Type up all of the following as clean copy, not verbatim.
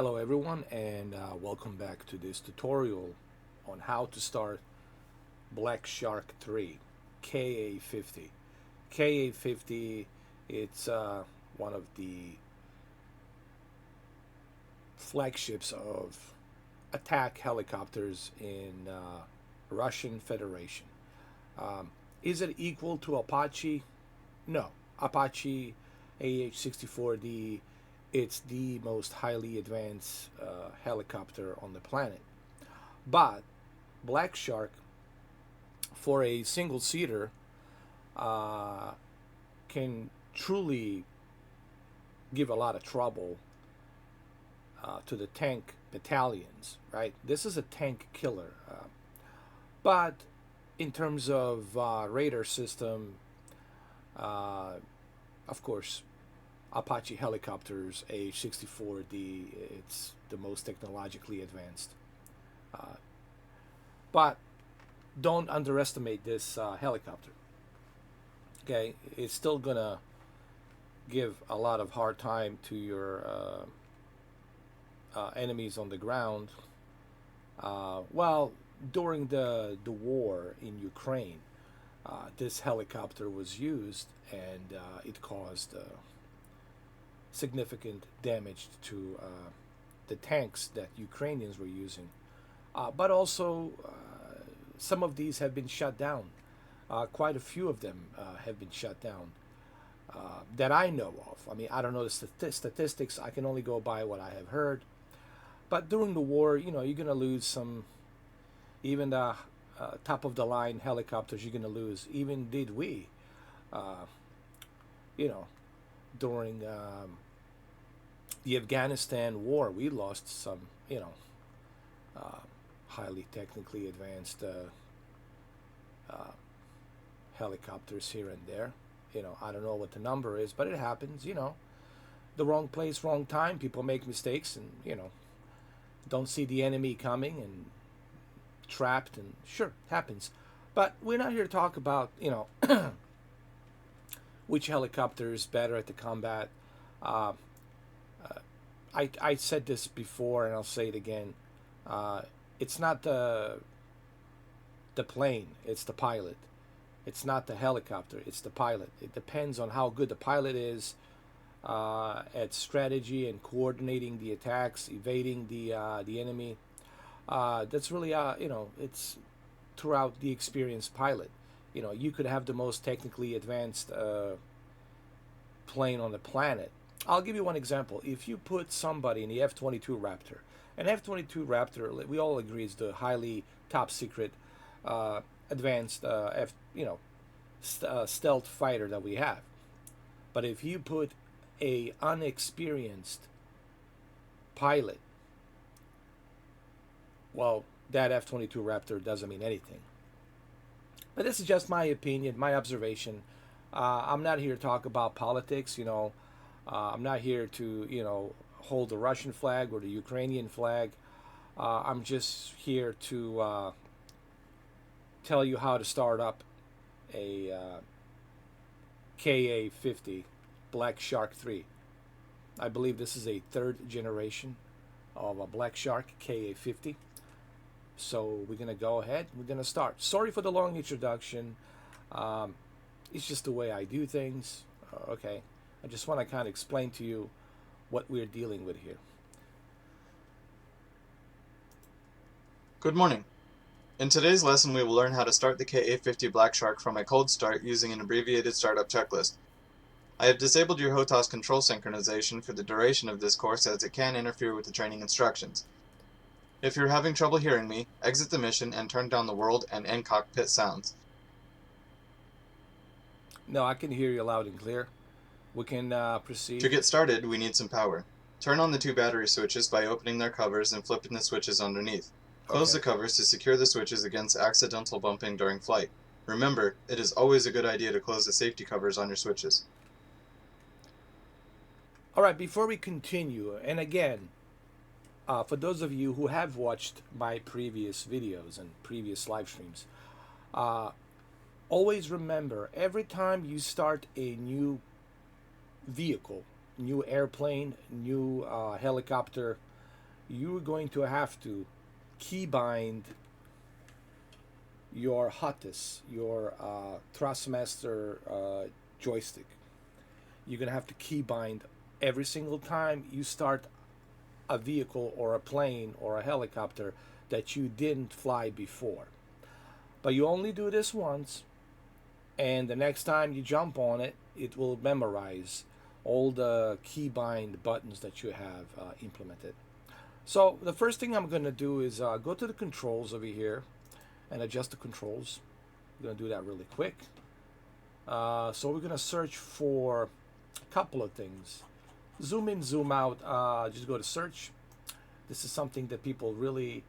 Hello everyone and welcome back to this tutorial on how to start Black Shark 3 Ka-50. Ka-50, it's one of the flagships of attack helicopters in Russian Federation. Um, is it equal to Apache? No. Apache AH-64D, it's the most highly advanced helicopter on the planet. But Black Shark, for a single seater, uh, can truly give a lot of trouble to the tank battalions, right? This is a tank killer. But in terms of radar system, uh, of course, Apache helicopters, AH-64D, it's the most technologically advanced. Uh, but don't underestimate this helicopter. Okay, it's still gonna give a lot of hard time to your enemies on the ground. Well, during the war in Ukraine, this helicopter was used, and it caused significant damage to the tanks that Ukrainians were using. But also, some of these have been shut down. Quite a few of them have been shut down that I know of. I mean, I don't know the statistics. I can only go by what I have heard. But during the war, you're going to lose some, even the top of the line helicopters, you're going to lose. Even did we, uh, you know, during the Afghanistan war, we lost some, uh, highly technically advanced uh, helicopters here and there. I don't know what the number is, but it happens. The wrong place, wrong time. People make mistakes, and don't see the enemy coming and trapped, and sure, happens. But we're not here to talk about which helicopter is better at the combat. Uh, I said this before, and I'll say it again. Uh, it's not the plane; it's the pilot. It's not the helicopter; it's the pilot. It depends on how good the pilot is at strategy and coordinating the attacks, evading the enemy. That's really it's throughout the experienced pilot. You could have the most technically advanced plane on the planet. I'll give you one example. If you put somebody in the F-22 Raptor, an F-22 Raptor, we all agree is the highly top secret, advanced stealth fighter that we have. But if you put a unexperienced pilot, well, that F-22 Raptor doesn't mean anything. But this is just my opinion, my observation. I'm not here to talk about politics. I'm not here to hold the Russian flag or the Ukrainian flag. I'm just here to tell you how to start up a Ka-50 Black Shark 3. I believe this is a third generation of a Black Shark Ka-50. So we're going to go ahead. We're going to start. Sorry for the long introduction. It's just the way I do things. Okay. I just want to kind of explain to you what we're dealing with here. Good morning. In today's lesson, we will learn how to start the Ka-50 Black Shark from a cold start using an abbreviated startup checklist. I have disabled your HOTAS control synchronization for the duration of this course as it can interfere with the training instructions. If you're having trouble hearing me, exit the mission and turn down the world and end cockpit sounds. No, I can hear you loud and clear. We can proceed. To get started, we need some power. Turn on the two battery switches by opening their covers and flipping the switches underneath. Close Okay. the covers to secure the switches against accidental bumping during flight. Remember, it is always a good idea to close the safety covers on your switches. All right, before we continue, and again, for those of you who have watched my previous videos and previous live streams, uh, always remember every time you start a new vehicle, new airplane, new helicopter, you're going to have to keybind your HOTAS, your Thrustmaster joystick. You're going to have to keybind every single time you start a vehicle or a plane or a helicopter that you didn't fly before. But you only do this once, and the next time you jump on it, it will memorize all the keybind buttons that you have implemented. So the first thing I'm going to do is go to the controls over here and adjust the controls. I'm going to do that really quick. So we're going to search for a couple of things. Zoom in, zoom out, just go to search. This is something that people really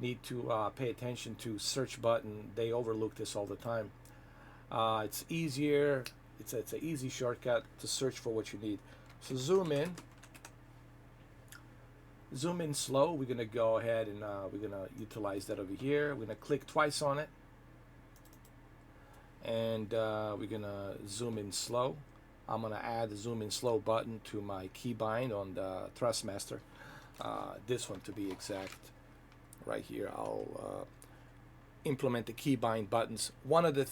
need to pay attention to. Search button, they overlook this all the time. It's easier, it's an easy shortcut to search for what you need. So zoom in slow. We're going to go ahead and we're going to utilize that over here. We're going to click twice on it, and we're going to zoom in slow. I'm going to add the zoom in slow button to my keybind on the Thrustmaster. This one to be exact. Right here, I'll implement the keybind buttons. One of the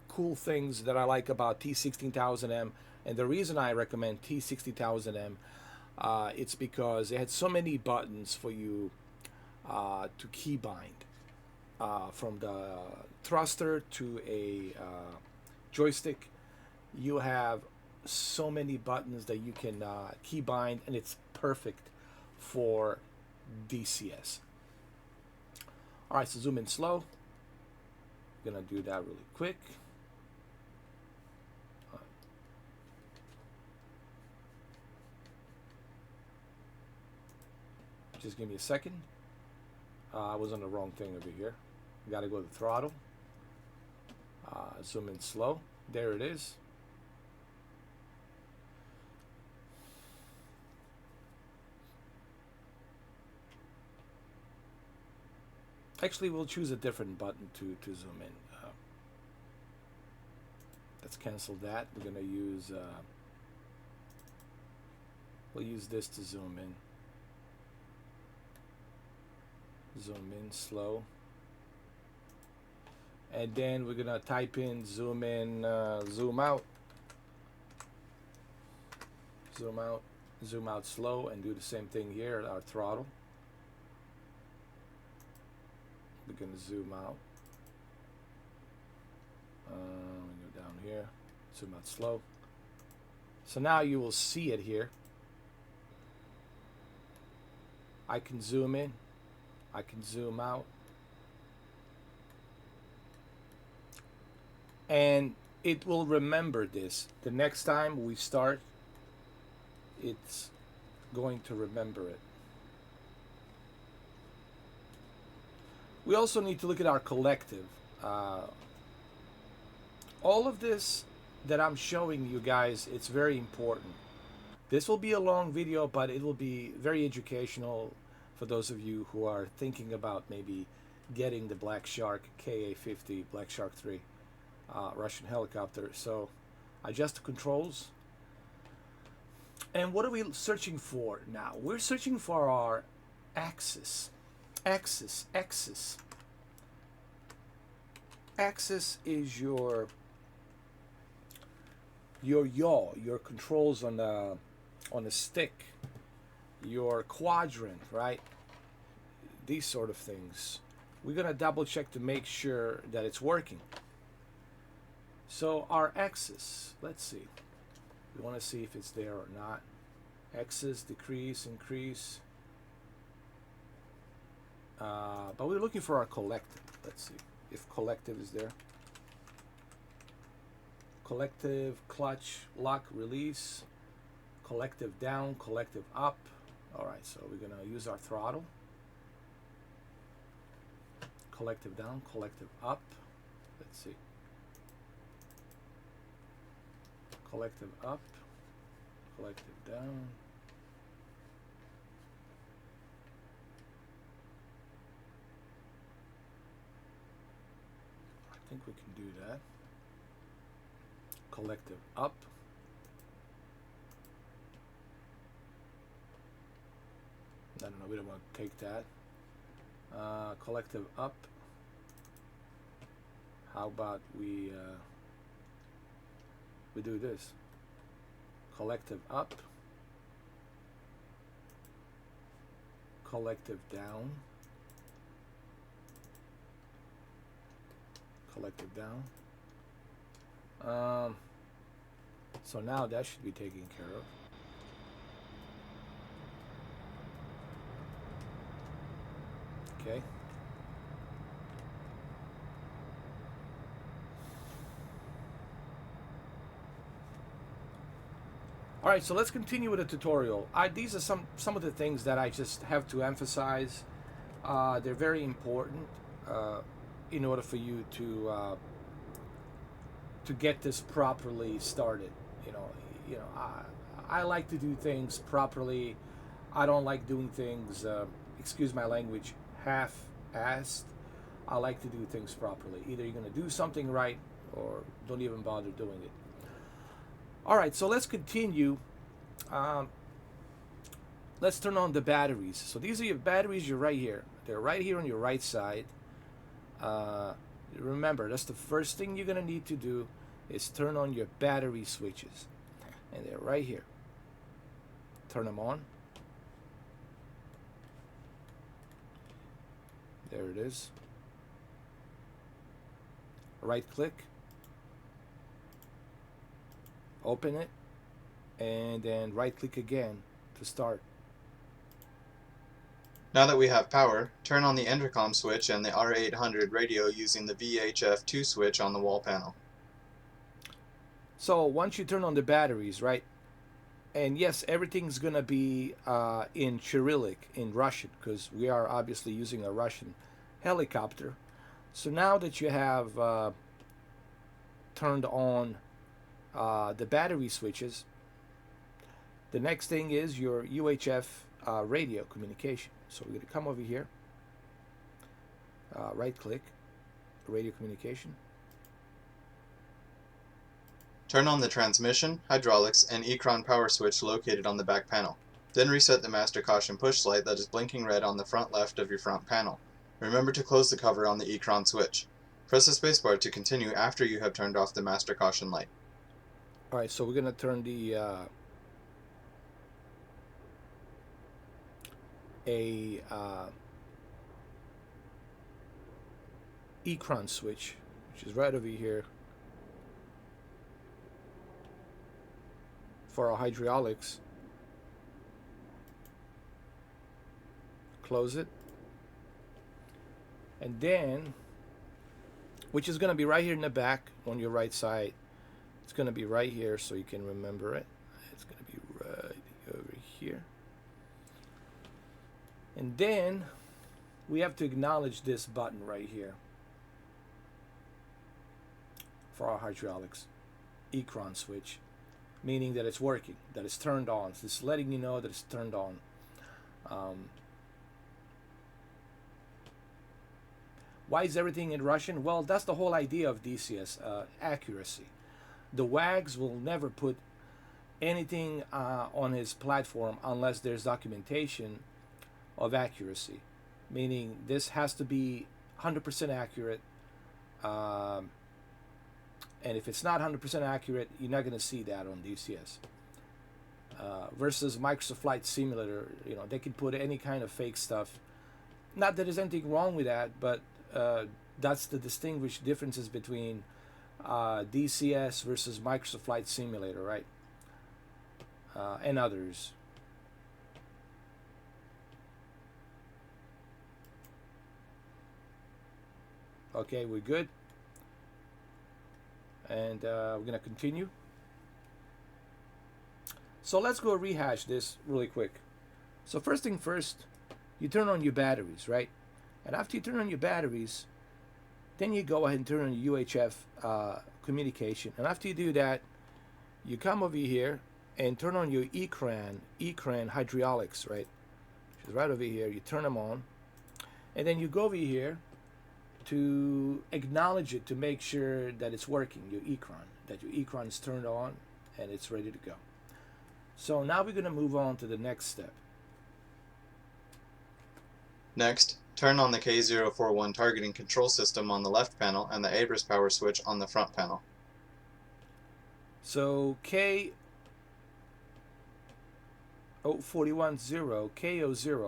cool things that I like about T16000M, and the reason I recommend T60000M, it's because it had so many buttons for you to keybind, from the thruster to a joystick. You have so many buttons that you can keybind, and it's perfect for DCS. All right, so zoom in slow. I'm gonna do that really quick. Just give me a second. I was on the wrong thing over here. Got to go to the throttle. Zoom in slow. There it is. Actually, we'll choose a different button to zoom in. Let's cancel that. We're gonna use we'll use this to zoom in. Zoom in slow, and then we're gonna type in zoom in, zoom out, zoom out slow, and do the same thing here at our throttle. We're gonna zoom out. We go down here, zoom out slow. So now you will see it here. I can zoom in, I can zoom out, and it will remember this. The next time we start, it's going to remember it. We also need to look at our collective. All of this that I'm showing you guys, it's very important. This will be a long video, but it will be very educational for those of you who are thinking about maybe getting the Black Shark Ka-50, Black Shark 3 Russian helicopter. So adjust the controls. And what are we searching for now? We're searching for our axis. Axis is your yaw, your controls on the stick, your quadrant, right? These sort of things. We're gonna double check to make sure that it's working. So our axis, let's see. We want to see if it's there or not. Axis, decrease, increase. But we're looking for our collective. Let's see if collective is there. Collective, clutch, lock, release. Collective down, collective up. Alright, so we're going to use our throttle. Collective down, collective up. Let's see. Collective up, collective down. I think we can do that. Collective up. I don't know, we don't want to take that. Collective up. How about we do this? Collective up, collective down, collective down. So now that should be taken care of. Okay. All right, so let's continue with the tutorial. These are some of the things that I just have to emphasize. They're very important in order for you to get this properly started. I like to do things properly. I don't like doing things, excuse my language, half-assed. I like to do things properly. Either you're going to do something right or don't even bother doing it. All right, so let's continue. Let's turn on the batteries. So these are your batteries. You're right here. They're right here on your right side. Remember, that's the first thing you're going to need to do is turn on your battery switches. And they're right here. Turn them on. There it is. Right click. Open it, and then right click again to start. Now that we have power, turn on the intercom switch and the R800 radio using the VHF2 switch on the wall panel. So once you turn on the batteries, right, and yes, everything's gonna be in Cyrillic, in Russian, because we are obviously using a Russian helicopter. So now that you have turned on the battery switches, the next thing is your UHF radio communication. So we're going to come over here, right click, radio communication. Turn on the transmission, hydraulics, and Ecron power switch located on the back panel. Then reset the master caution push light that is blinking red on the front left of your front panel. Remember to close the cover on the Ecron switch. Press the spacebar to continue after you have turned off the master caution light. All right, so we're going to turn the Ecron switch, which is right over here, for our hydraulics. Close it. And then, which is going to be right here in the back on your right side. It's going to be right here so you can remember it. It's going to be right over here. And then we have to acknowledge this button right here for our hydraulics Ecron switch, meaning that it's working, that it's turned on. So it's letting you know that it's turned on. Why is everything in Russian? Well, that's the whole idea of DCS, accuracy. The WAGs will never put anything on his platform unless there's documentation of accuracy, meaning this has to be 100% accurate, and if it's not 100% accurate, you're not going to see that on DCS. Versus Microsoft Flight Simulator, they can put any kind of fake stuff. Not that there's anything wrong with that, but that's the distinguished differences between DCS versus Microsoft Flight Simulator, right? And others. Okay, we're good. And we're going to continue. So let's go rehash this really quick. So first thing first, you turn on your batteries, right? And after you turn on your batteries, then you go ahead and turn on your UHF communication. And after you do that, you come over here and turn on your Ecran hydraulics, right? Which is right over here. You turn them on. And then you go over here to acknowledge it to make sure that it's working, your Ecran, that your Ecran is turned on and it's ready to go. So now we're going to move on to the next step. Next, turn on the K041 targeting control system on the left panel and the ABRIS power switch on the front panel. So KO0,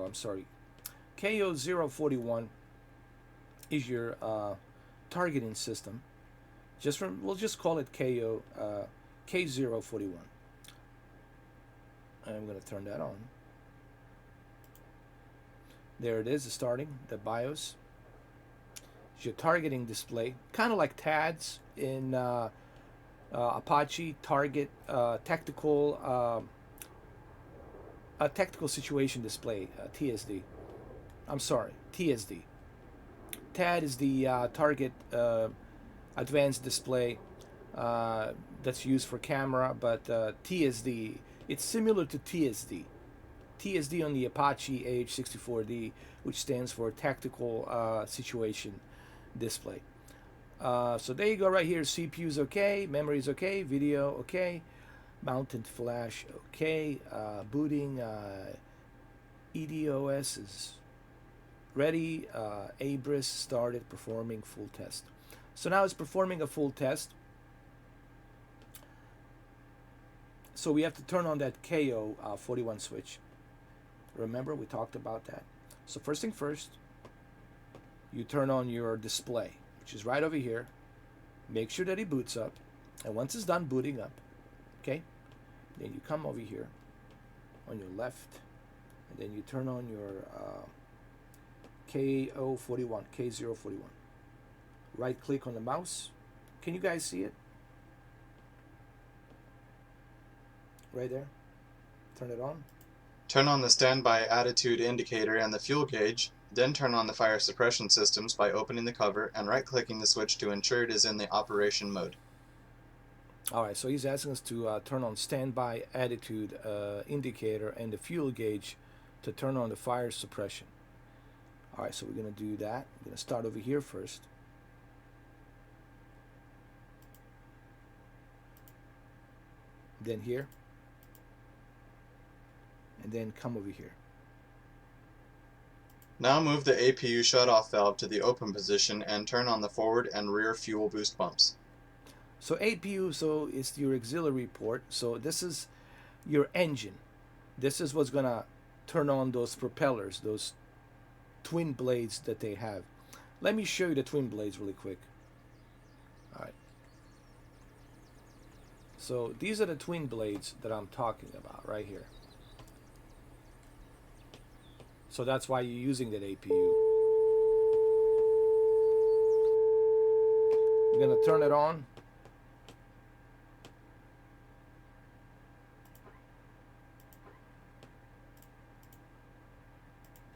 I'm sorry, KO041 is your targeting system. We'll just call it K041. I'm going to turn that on. There it is, starting the BIOS. It's your targeting display, kind of like TADS in Apache. Target tactical situation display, TSD. I'm sorry, TSD. TAD is the target advanced display that's used for camera, but TSD, it's similar to TSD. TSD on the Apache AH64D, which stands for Tactical Situation Display. So there you go right here. CPU's okay, memory's okay, video okay, mounted flash okay, booting, EDOS is ready, ABRIS started performing full test. So now it's performing a full test. So we have to turn on that KO41 switch. Remember, we talked about that. So first thing first, you turn on your display, which is right over here. Make sure that it boots up. And once it's done booting up, okay, then you come over here on your left, and then you turn on your K041. Right click on the mouse. Can you guys see it? Right there. Turn it on. Turn on the standby attitude indicator and the fuel gauge, then turn on the fire suppression systems by opening the cover and right-clicking the switch to ensure it is in the operation mode. Alright, so he's asking us to turn on standby attitude indicator and the fuel gauge to turn on the fire suppression. Alright, so we're going to do that. We're going to start over here first. Then here. And then come over here. Now move the APU shutoff valve to the open position and turn on the forward and rear fuel boost pumps. So APU, so it's your auxiliary port. So this is your engine. This is what's gonna turn on those propellers, those twin blades that they have. Let me show you the twin blades really quick. Alright. So these are the twin blades that I'm talking about right here. So that's why you're using that APU. We're going to turn it on.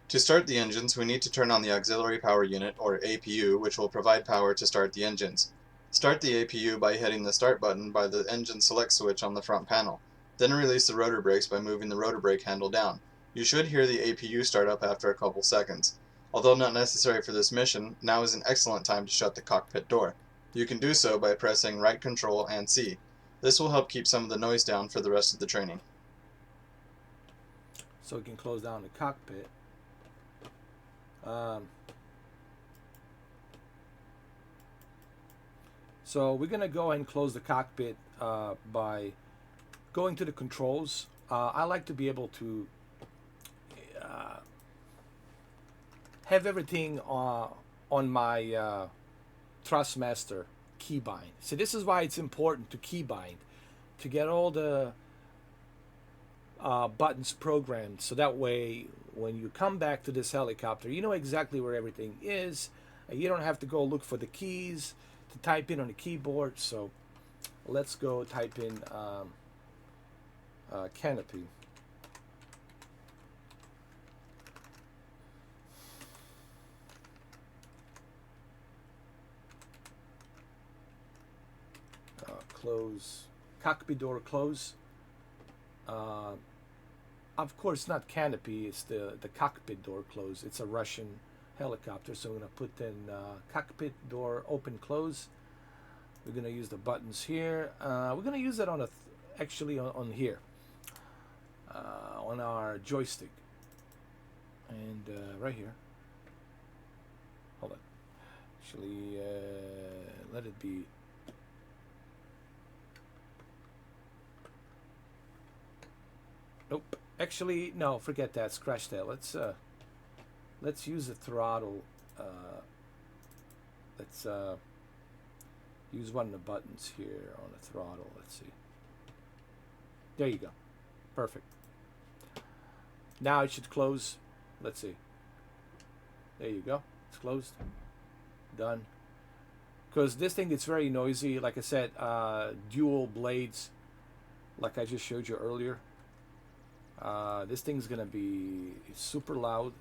To start the engines, we need to turn on the auxiliary power unit, or APU, which will provide power to start the engines. Start the APU by hitting the start button by the engine select switch on the front panel. Then release the rotor brakes by moving the rotor brake handle down. You should hear the APU start up after a couple seconds. Although not necessary for this mission, now is an excellent time to shut the cockpit door. You can do so by pressing right control and C. This will help keep some of the noise down for the rest of the training. So we can close down the cockpit. So we're going to go ahead and close the cockpit by going to the controls. I like to be able to have everything on my Thrustmaster keybind. So this is why it's important to keybind, to get all the buttons programmed, so that way when you come back to this helicopter, you know exactly where everything is, and you don't have to go look for the keys to type in on the keyboard. So let's go type in canopy. Close cockpit door, close. Of course not canopy, it's the cockpit door close. It's a Russian helicopter, so I'm going to put in cockpit door open close. We're going to use the buttons here. We're going to use it on actually on here on our joystick, and right here. Actually, let it be. Nope. Actually, no. Forget that. Scratch that. Let's use the throttle. Let's use one of the buttons here on the throttle. Let's see. There you go. Perfect. Now it should close. Let's see. There you go. It's closed. Done. Because this thing gets very noisy. Like I said, dual blades, like I just showed you earlier. This thing's gonna be super loud,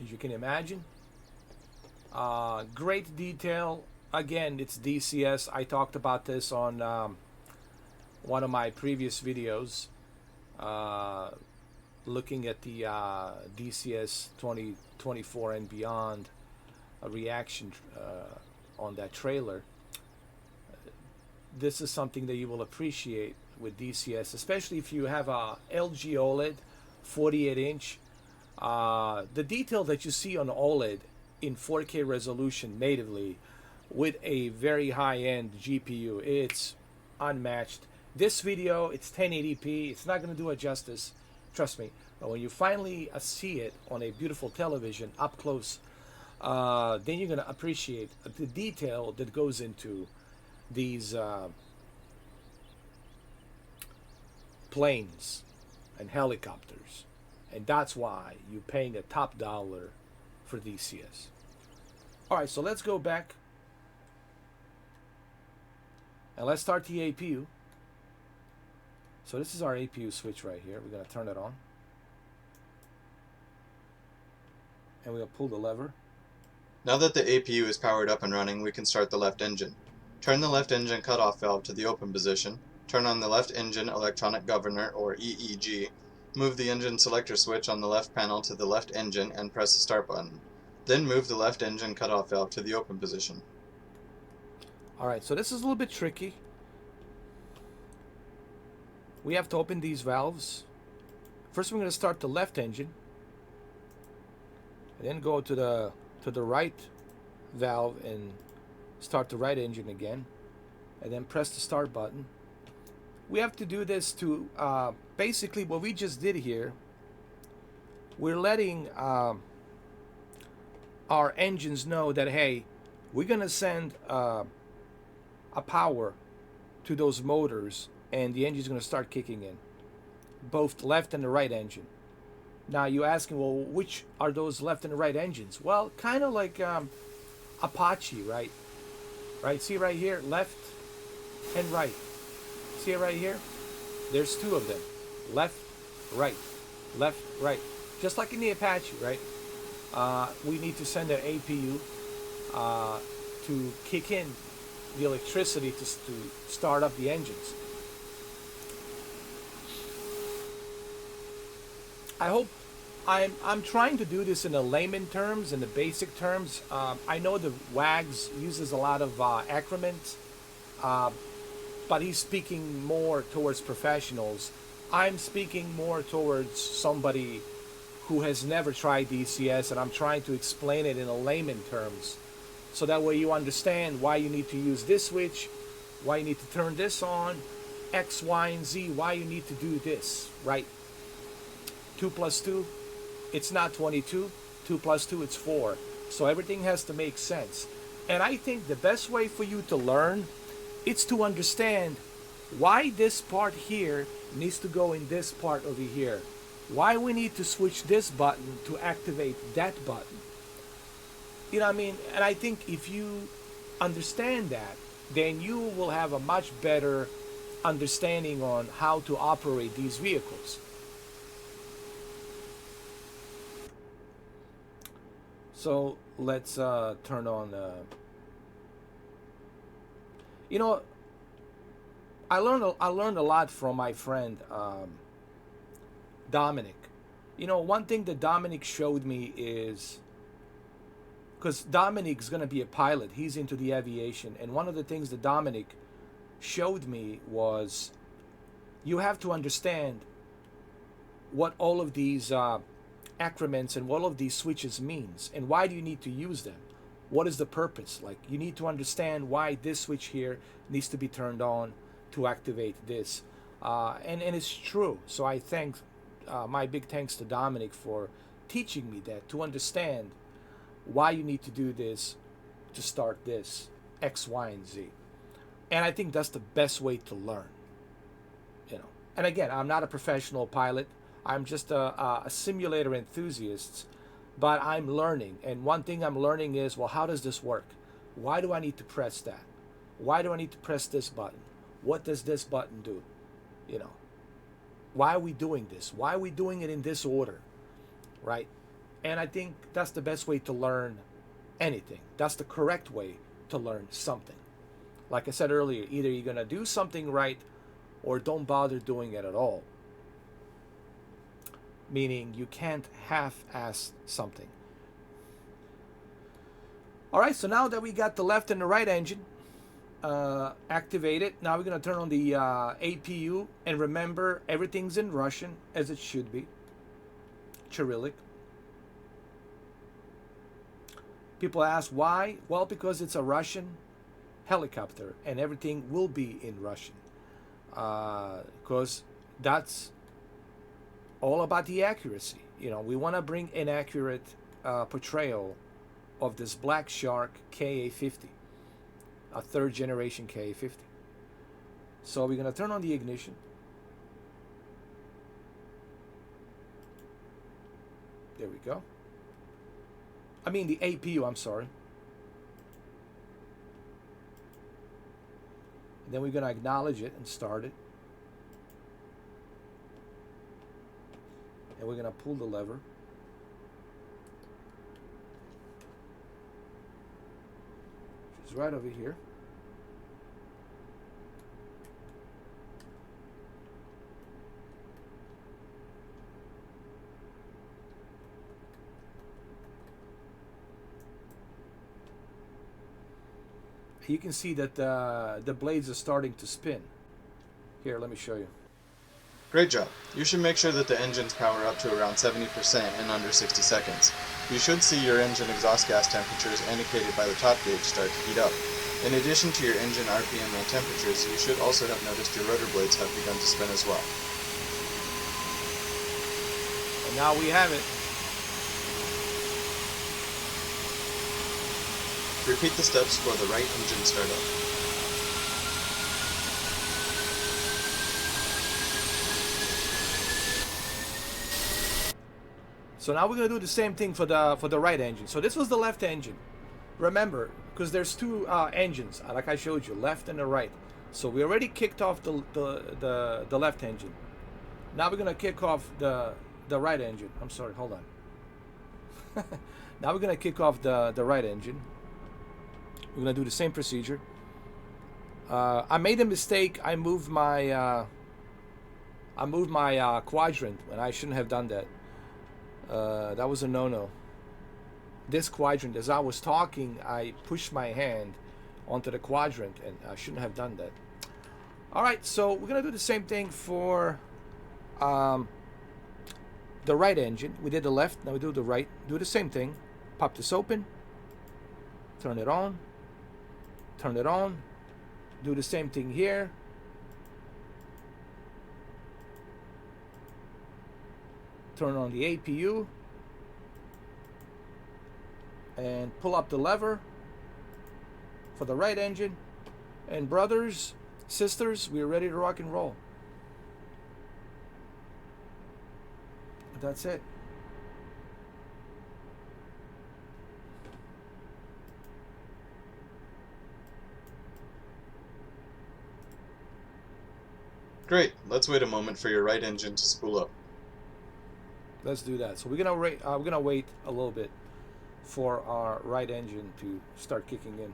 as you can imagine. Great detail. Again, it's DCS. I talked about this on one of my previous videos, looking at the DCS 2024 and beyond, a reaction on that trailer. This is something that you will appreciate with DCS, especially if you have a LG OLED 48-inch. The detail that you see on OLED in 4K resolution natively with a very high-end GPU, it's unmatched. This video, it's 1080p. It's not going to do it justice, trust me. But when you finally see it on a beautiful television up close, then you're going to appreciate the detail that goes into these planes and helicopters. And that's why you're paying a top dollar for DCS. Alright, so let's go back and let's start the APU. So this is our APU switch right here. We're going to turn it on. And we'll pull the lever. Now that the APU is powered up and running, we can start the left engine. Turn the left engine cutoff valve to the open position. Turn on the left engine electronic governor, or EEG. Move the engine selector switch on the left panel to the left engine and press the start button. Then move the left engine cutoff valve to the open position. Alright, so this is a little bit tricky. We have to open these valves. First we're going to start the left engine. And then go to the right valve and start the right engine again. And then press the start button. We have to do this to basically what we just did here. We're letting our engines know that, hey, we're going to send a power to those motors and the engine's going to start kicking in, both the left and the right engine. Now you're asking, well, which are those left and the right engines? Well, kind of like Apache, right? Right, see right here, left and right. See it right here? There's two of them. Left, right. Left, right. Just like in the Apache, right? We need to send an APU to kick in the electricity to start up the engines. I hope I'm trying to do this in the layman terms, in the basic terms. I know the WAGs uses a lot of acronyms, but he's speaking more towards professionals. I'm speaking more towards somebody who has never tried DCS, and I'm trying to explain it in a layman terms, so that way you understand why you need to use this switch, why you need to turn this on, X, Y, and Z, why you need to do this, right? 2 plus 2, it's not 22. 2 plus 2, it's 4. So everything has to make sense. And I think the best way for you to learn, it's to understand why this part here needs to go in this part over here. Why we need to switch this button to activate that button. You know what I mean? And I think if you understand that, then you will have a much better understanding on how to operate these vehicles. So let's turn on. You know, I learned a lot from my friend Dominic. You know, one thing that Dominic showed me is, because Dominic's gonna be a pilot, he's into the aviation, and one of the things that Dominic showed me was you have to understand what all of these acronyms and what all of these switches means, and why do you need to use them. What is the purpose? Like, you need to understand why this switch here needs to be turned on to activate this. And it's true. So I thank, my big thanks to Dominic for teaching me that, to understand why you need to do this to start this, X, Y, and Z. And I think that's the best way to learn. You know. And again, I'm not a professional pilot. I'm just a simulator enthusiast, but I'm learning. And one thing I'm learning is, well, how does this work? Why do I need to press that? Why do I need to press this button? What does this button do? You know, why are we doing this? Why are we doing it in this order? Right? And I think that's the best way to learn anything. That's the correct way to learn something. Like I said earlier, either you're going to do something right or don't bother doing it at all. Meaning you can't half-ass something. All right, so now that we got the left and the right engine activated, now we're going to turn on the APU. And remember, everything's in Russian, as it should be. Cyrillic. People ask why? Well, because it's a Russian helicopter and everything will be in Russian. Because that's all about the accuracy. You know, we want to bring an accurate portrayal of this Black Shark Ka-50, a third generation Ka-50. So we're going to turn on the ignition. There we go. I mean the APU, I'm sorry. And then we're going to acknowledge it and start it. And we're going to pull the lever. Which is right over here. You can see that the blades are starting to spin. Here, let me show you. Great job. You should make sure that the engines power up to around 70% in under 60 seconds. You should see your engine exhaust gas temperatures indicated by the top gauge start to heat up. In addition to your engine RPM and temperatures, you should also have noticed your rotor blades have begun to spin as well. And now we have it. Repeat the steps for the right engine startup. So now we're going to do the same thing for the right engine. So this was the left engine. Remember, because there's two engines, like I showed you, left and the right. So we already kicked off the left engine. Now we're going to kick off the right engine. I'm sorry, hold on. Now we're going to kick off the right engine. We're going to do the same procedure. I made a mistake. I moved my quadrant, and I shouldn't have done that. That was a no-no. This quadrant, as I was talking, I pushed my hand onto the quadrant, and I shouldn't have done that. All right, so we're going to do the same thing for the right engine. We did the left, now we do the right. Do the same thing. Pop this open. Turn it on. Turn it on. Do the same thing here. Turn on the APU. And pull up the lever for the right engine. And brothers, sisters, we're ready to rock and roll. That's it. Great. Let's wait a moment for your right engine to spool up. Let's do that. So we're gonna wait a little bit for our right engine to start kicking in.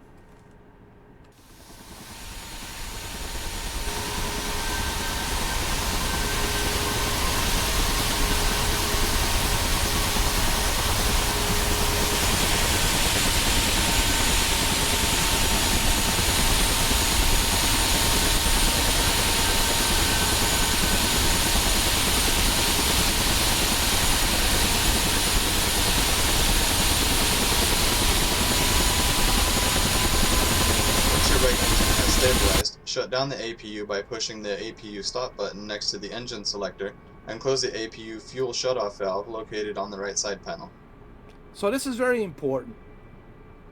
shut down the APU by pushing the APU stop button next to the engine selector and close the APU fuel shutoff valve located on the right side panel. So this is very important.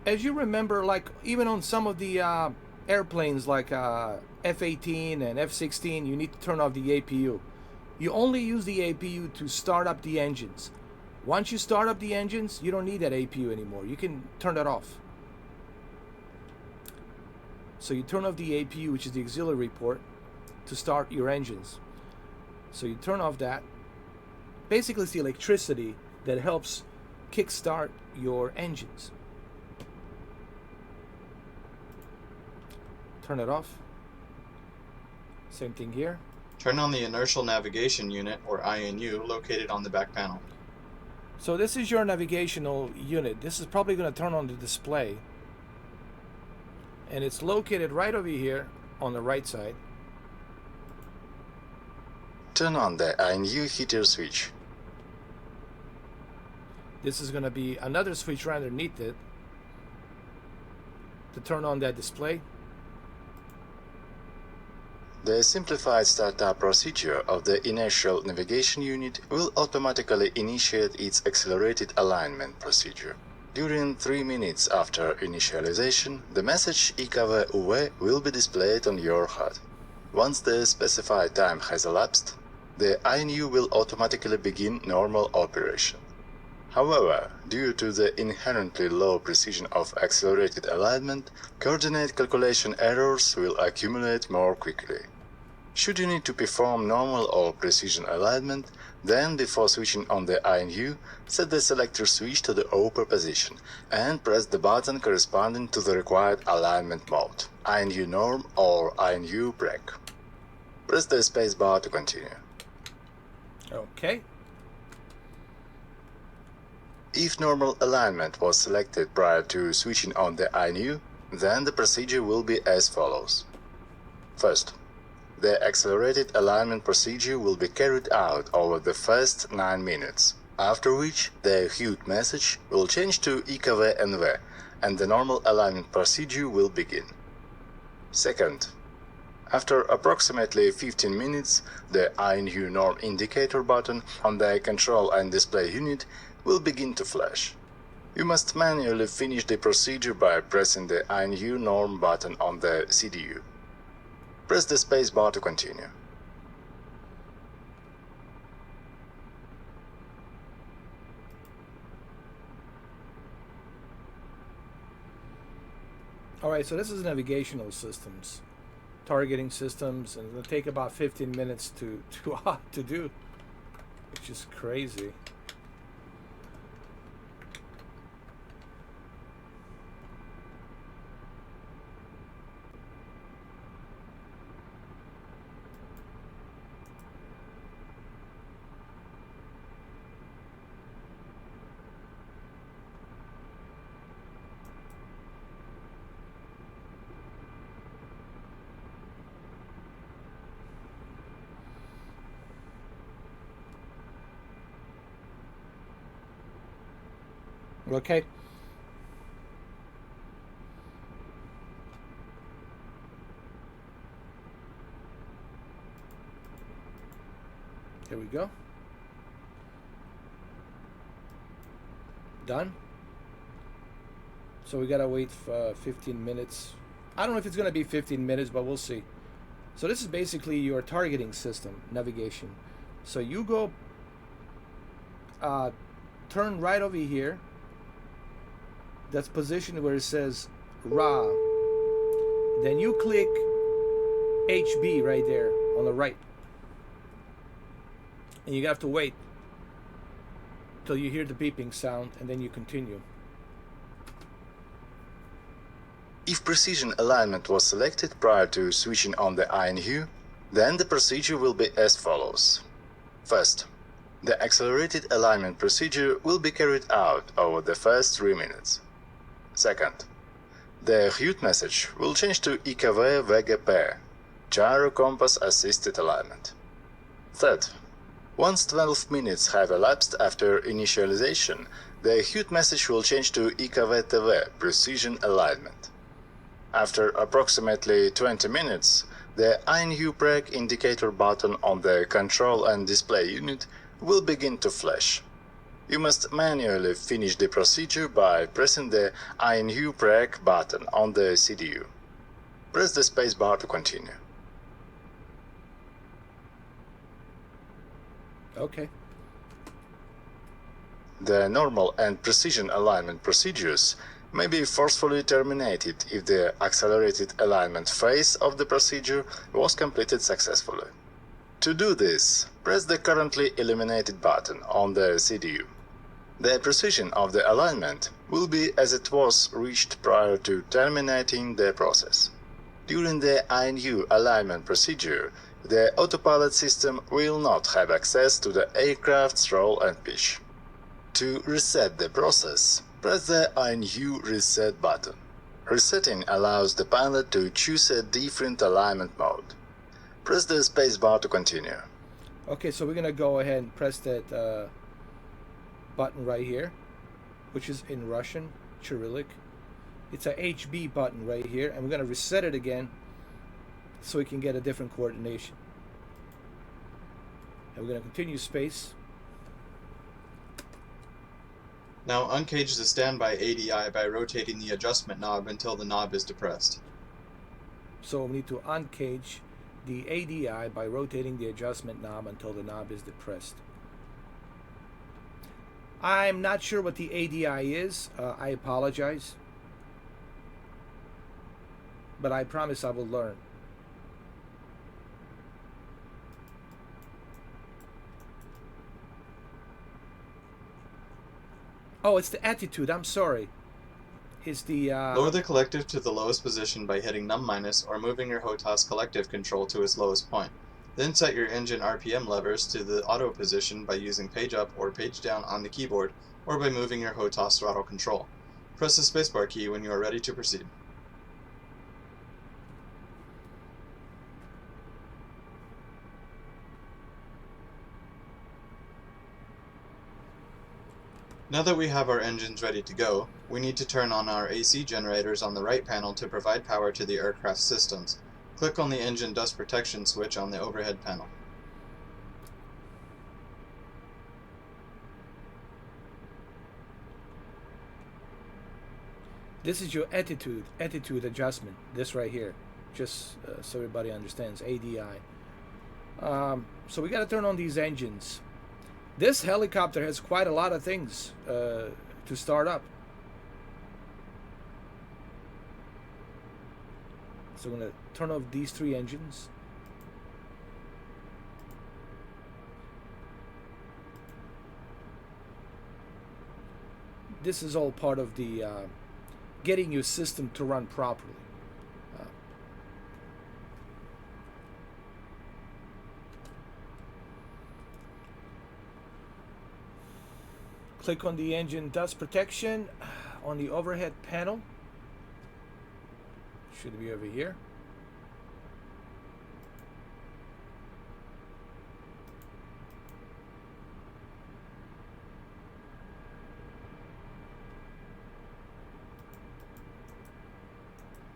As you remember, like even on some of the airplanes like F-18 and F-16, you need to turn off the APU. You only use the APU to start up the engines. Once you start up the engines, you don't need that APU anymore. You can turn that off. So you turn off the APU, which is the auxiliary port, to start your engines. So you turn off that. Basically, it's the electricity that helps kickstart your engines. Turn it off. Same thing here. Turn on the Inertial Navigation Unit, or INU, located on the back panel. So this is your navigational unit. This is probably going to turn on the display. And it's located right over here on the right side. Turn on the INU heater switch. This is going to be another switch right underneath it to turn on that display. The simplified startup procedure of the Inertial Navigation Unit will automatically initiate its accelerated alignment procedure. During 3 minutes after initialization, the message Ka-50 will be displayed on your HUD. Once the specified time has elapsed, the INU will automatically begin normal operation. However, due to the inherently low precision of accelerated alignment, coordinate calculation errors will accumulate more quickly. Should you need to perform normal or precision alignment, then before switching on the INU, set the selector switch to the upper position and press the button corresponding to the required alignment mode, INU norm or INU brake. Press the spacebar to continue. Okay. If normal alignment was selected prior to switching on the INU, then the procedure will be as follows. First, the accelerated alignment procedure will be carried out over the first 9 minutes, after which the HUD message will change to Ka-50 and the normal alignment procedure will begin. Second, after approximately 15 minutes, the INU norm indicator button on the control and display unit will begin to flash. You must manually finish the procedure by pressing the INU norm button on the CDU. Press the spacebar to continue. Alright, so this is navigational systems, targeting systems, and it'll take about 15 minutes to do, which is crazy. Okay. Here we go. Done. So we gotta wait for 15 minutes. I don't know if it's gonna be 15 minutes, but we'll see. So this is basically your targeting system, navigation. So you go turn right over here. That's positioned where it says RA. Then you click HB right there on the right. And you have to wait till you hear the beeping sound, and then you continue. If precision alignment was selected prior to switching on the INU, then the procedure will be as follows. First, the accelerated alignment procedure will be carried out over the first 3 minutes. Second, the HUD message will change to Ka-50 VGP, Gyro Compass Assisted Alignment. Third, once 12 minutes have elapsed after initialization, the HUD message will change to Ka-50 Precision Alignment. After approximately 20 minutes, The INU brake indicator button on the control and display unit will begin to flash. You must manually finish the procedure by pressing the INU brake button on the CDU. Press the spacebar to continue. Okay. The normal and precision alignment procedures may be forcefully terminated if the accelerated alignment phase of the procedure was completed successfully. To do this, press the currently eliminated button on the CDU. The precision of the alignment will be as it was reached prior to terminating the process. During the INU alignment procedure, the autopilot system will not have access to the aircraft's roll and pitch. To reset the process, press the INU reset button. Resetting allows the pilot to choose a different alignment mode. Press the spacebar to continue. Okay, so we're going to go ahead and press that button right here, which is in Russian, Cyrillic. It's a HB button right here, and we're going to reset it again so we can get a different coordination. And we're going to continue space. Now uncage the standby ADI by rotating the adjustment knob until the knob is depressed. So we need to uncage the ADI by rotating the adjustment knob until the knob is depressed. I'm not sure what the ADI is. I apologize. But I promise I will learn. Oh, it's the attitude. I'm sorry. It's the... Lower the collective to the lowest position by hitting num- or moving your HOTAS collective control to its lowest point. Then set your engine RPM levers to the auto position by using page up or page down on the keyboard, or by moving your HOTAS throttle control. Press the spacebar key when you are ready to proceed. Now that we have our engines ready to go, we need to turn on our AC generators on the right panel to provide power to the aircraft systems. Click on the engine dust protection switch on the overhead panel. This is your attitude adjustment, this right here, just so everybody understands, ADI. So we got to turn on these engines. This helicopter has quite a lot of things to start up. So I'm going to turn off these three engines. This is all part of the getting your system to run properly. Click on the engine dust protection on the overhead panel. Should be over here.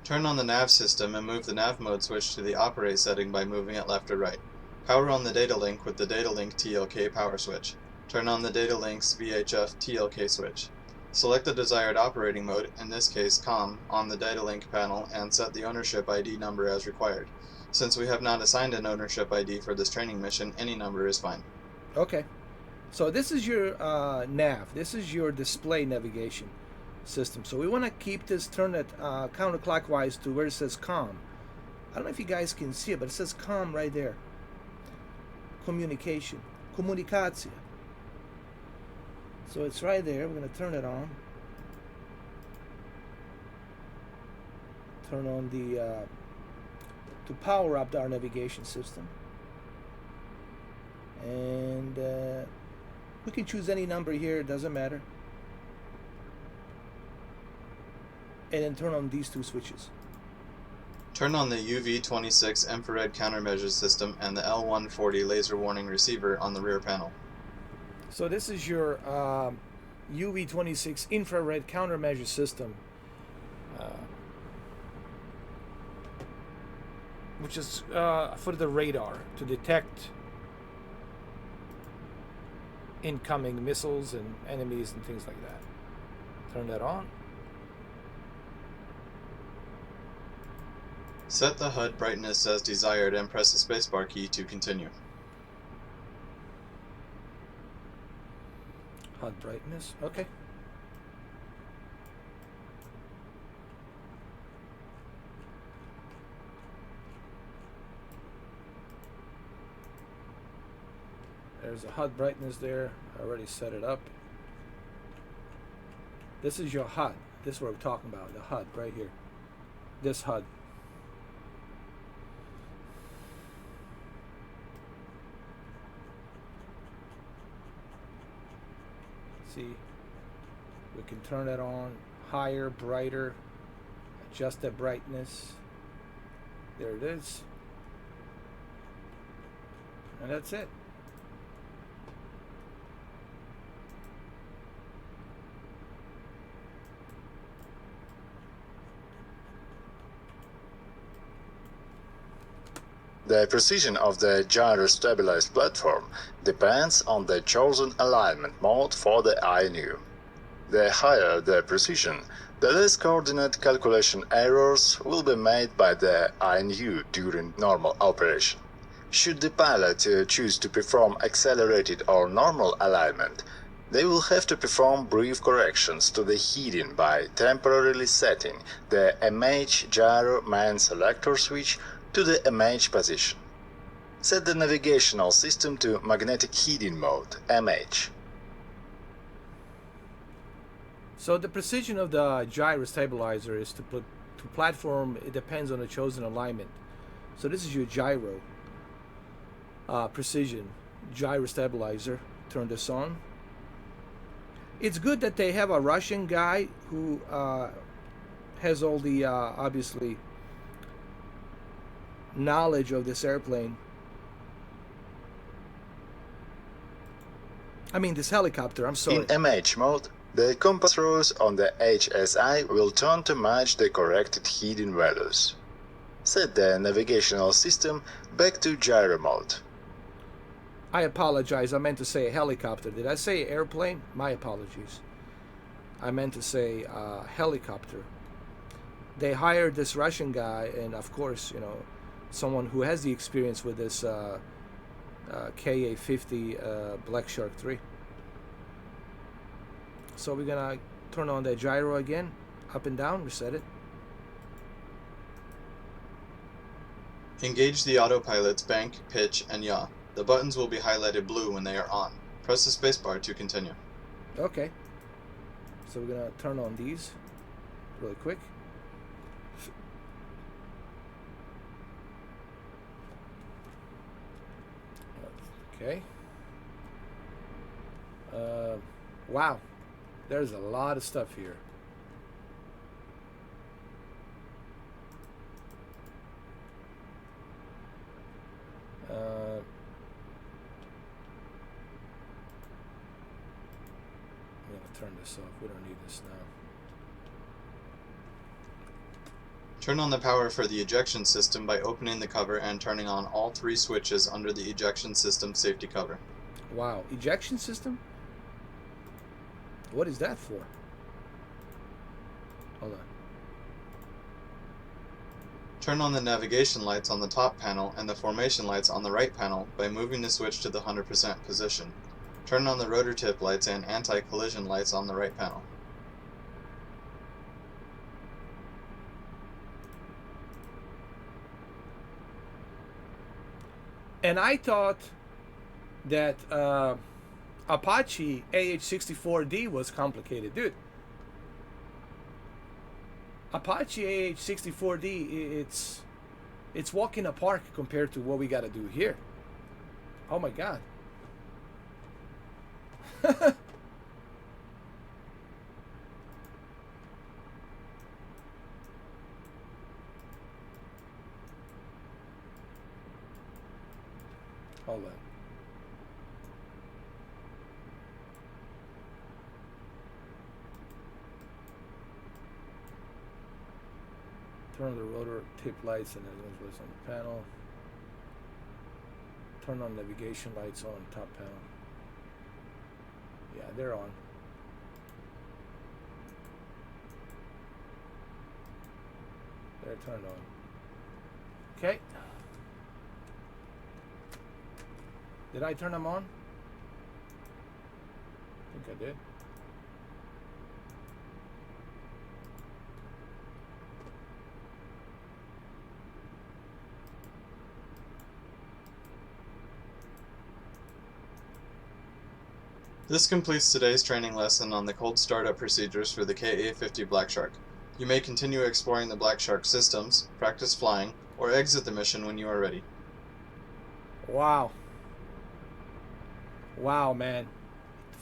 Turn on the nav system and move the nav mode switch to the operate setting by moving it left or right. Power on the data link with the data link TLK power switch. Turn on the data link's VHF TLK switch. Select the desired operating mode, in this case COM, on the data link panel and set the ownership ID number as required. Since we have not assigned an ownership ID for this training mission, any number is fine. Okay. So this is your nav. This is your display navigation system. So we want to keep this, turn it counterclockwise to where it says COM. I don't know if you guys can see it, but it says COM right there. Communication. Komunikacja. So it's right there. We're going to turn it on. Turn on the to power up our navigation system. And we can choose any number here, it doesn't matter. And then turn on these two switches. Turn on the UV-26 infrared countermeasure system and the L140 laser warning receiver on the rear panel. So this is your UV-26 infrared countermeasure system. which is for the radar to detect incoming missiles and enemies and things like that. Turn that on. Set the HUD brightness as desired and press the spacebar key to continue. HUD brightness, okay. There's a HUD brightness there. I already set it up. This is your HUD. This is what we're talking about, the HUD right here. This HUD. See, we can turn that on higher, brighter, adjust the brightness. There it is. And that's it. The precision of the gyro-stabilized platform depends on the chosen alignment mode for the INU. The higher the precision, the less coordinate calculation errors will be made by the INU during normal operation. Should the pilot choose to perform accelerated or normal alignment, they will have to perform brief corrections to the heading by temporarily setting the MH gyro main selector switch to the MH position. Set the navigational system to magnetic heading mode, MH. So the precision of the gyro stabilizer is to platform, it depends on the chosen alignment. So this is your gyro precision gyro stabilizer. Turn this on. It's good that they have a Russian guy who has all the obviously knowledge of this airplane. I mean this helicopter, I'm sorry. In MH mode, the compass rose on the HSI will turn to match the corrected heading values. Set the navigational system back to gyro mode. I apologize, I meant to say a helicopter. Did I say airplane? My apologies. I meant to say helicopter. They hired this Russian guy, and of course, you know, someone who has the experience with this Ka-50 Black Shark 3. So we're gonna turn on the gyro again, up and down, reset it. Engage the autopilot's bank, pitch, and yaw. The buttons will be highlighted blue when they are on. Press the spacebar to continue. Okay. So we're gonna turn on these really quick. Okay. Wow. There's a lot of stuff here. I'm gonna turn this off. We don't need this now. Turn on the power for the ejection system by opening the cover and turning on all 3 switches under the ejection system safety cover. Wow. Ejection system? What is that for? Hold on. Turn on the navigation lights on the top panel and the formation lights on the right panel by moving the switch to the 100% position. Turn on the rotor tip lights and anti-collision lights on the right panel. And I thought that Apache AH-64D was complicated, dude. Apache AH-64D, it's walk in a park compared to what we got to do here. Oh my God. Hold on. Turn on the rotor tip lights and then what's on the panel. Turn on navigation lights on top panel. Yeah, they're on. They're turned on. Okay. Did I turn them on? I think I did. This completes today's training lesson on the cold startup procedures for the Ka-50 Black Shark. You may continue exploring the Black Shark systems, practice flying, or exit the mission when you are ready. Wow. Wow, man.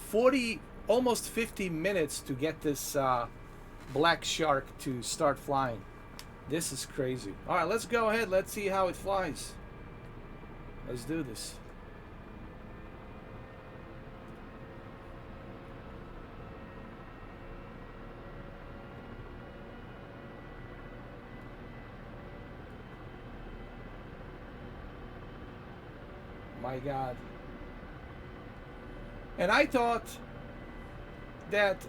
40, almost 50 minutes to get this Black Shark to start flying. This is crazy. All right, let's go ahead. Let's see how it flies. Let's do this. My God. And I thought that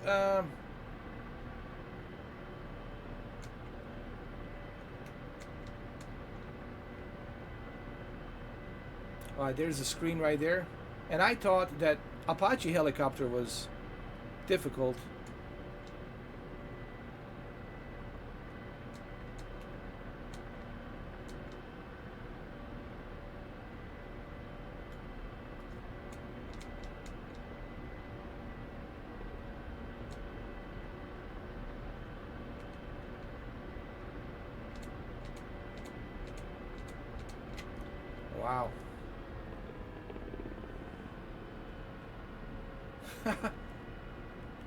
there's a screen right there, and I thought that Apache helicopter was difficult. Wow.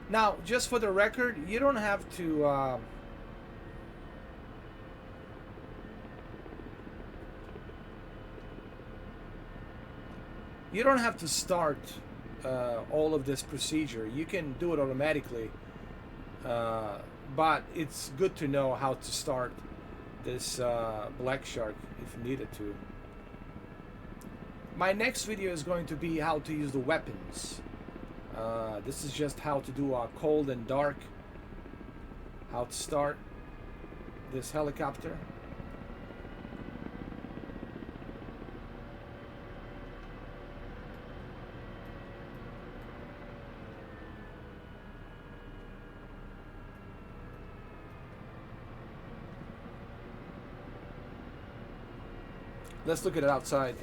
Now, just for the record, you don't have to start all of this procedure. You can do it automatically, but it's good to know how to start this Black Shark if needed to. My next video is going to be how to use the weapons. This is just how to do cold and dark, how to start this helicopter. Let's look at it outside.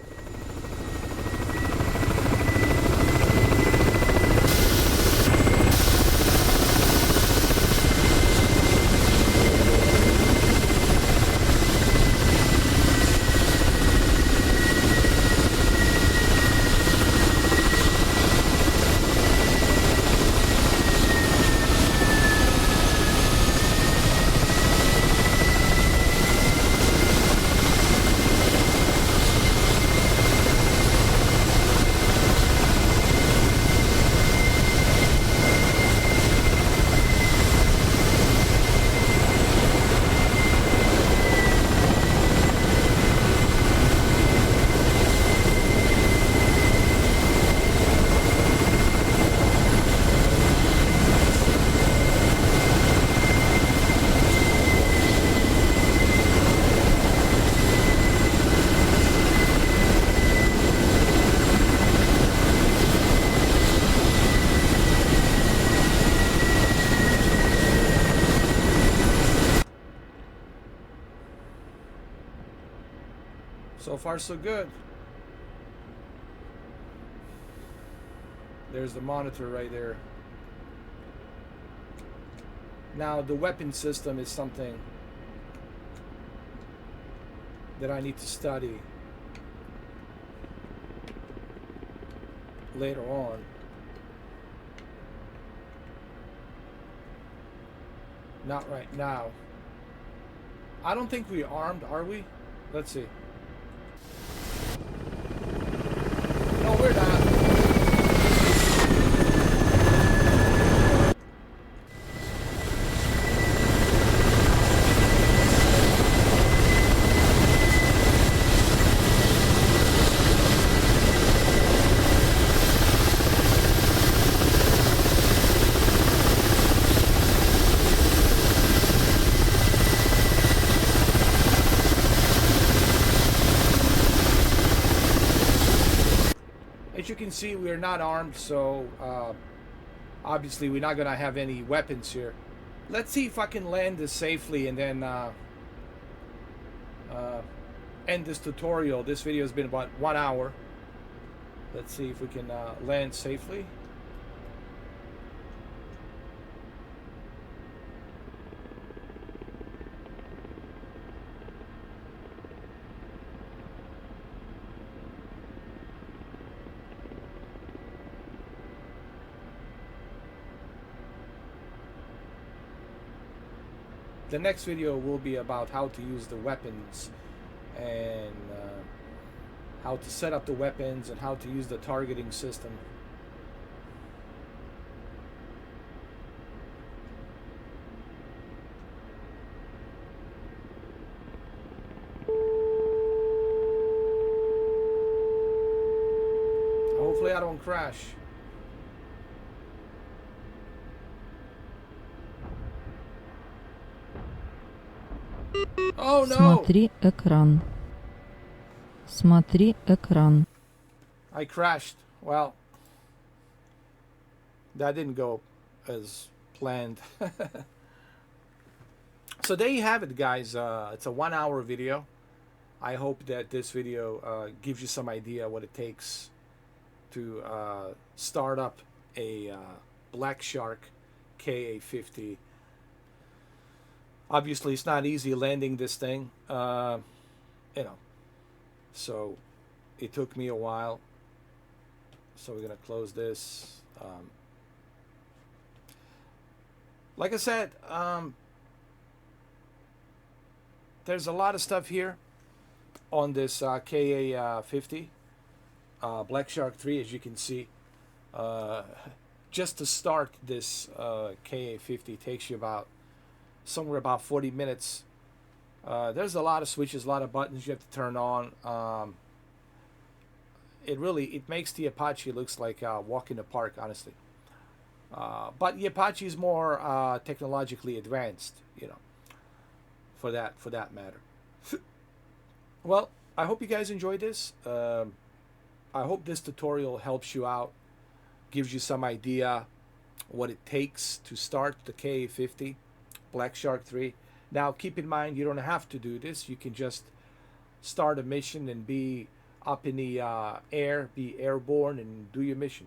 So far, so good. There's the monitor right there. Now, the weapon system is something that I need to study later on. Not right now. I don't think we're armed, are we? Let's see. No, we're not. As you can see, we are not armed, so obviously we're not gonna have any weapons here. Let's see if I can land this safely and then end this tutorial. This video has been about 1 hour. Let's see if we can land safely. The next video will be about how to use the weapons and how to set up the weapons and how to use the targeting system. Hopefully I don't crash. Oh no! Смотри экран. Смотри экран. I crashed. Well, that didn't go as planned. So there you have it, guys. It's a 1 hour video. I hope that this video gives you some idea what it takes to start up a Black Shark Ka-50. Obviously, it's not easy landing this thing, you know. So it took me a while. So we're gonna close this. Like I said, there's a lot of stuff here on this Ka-50 Black Shark 3, as you can see. Just to start this Ka-50 takes you about somewhere about 40 minutes. There's a lot of switches, a lot of buttons you have to turn on. It makes the Apache looks like a walk in the park, honestly. But the Apache is more technologically advanced, you know, for that matter. Well, I hope you guys enjoyed this. I hope this tutorial helps you out, gives you some idea what it takes to start the Ka-50 Black Shark 3. Now keep in mind, you don't have to do this. You can just start a mission and be up in the air, be airborne and do your mission.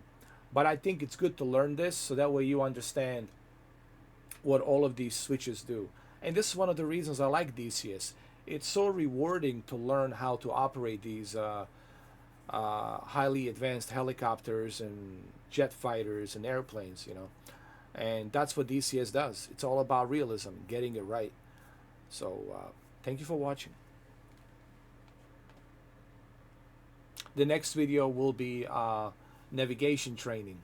But I think it's good to learn this so that way you understand what all of these switches do. And this is one of the reasons I like DCS. It's so rewarding to learn how to operate these highly advanced helicopters and jet fighters and airplanes, you know. And that's what DCS does. It's all about realism, getting it right. So thank you for watching. The next video will be navigation training.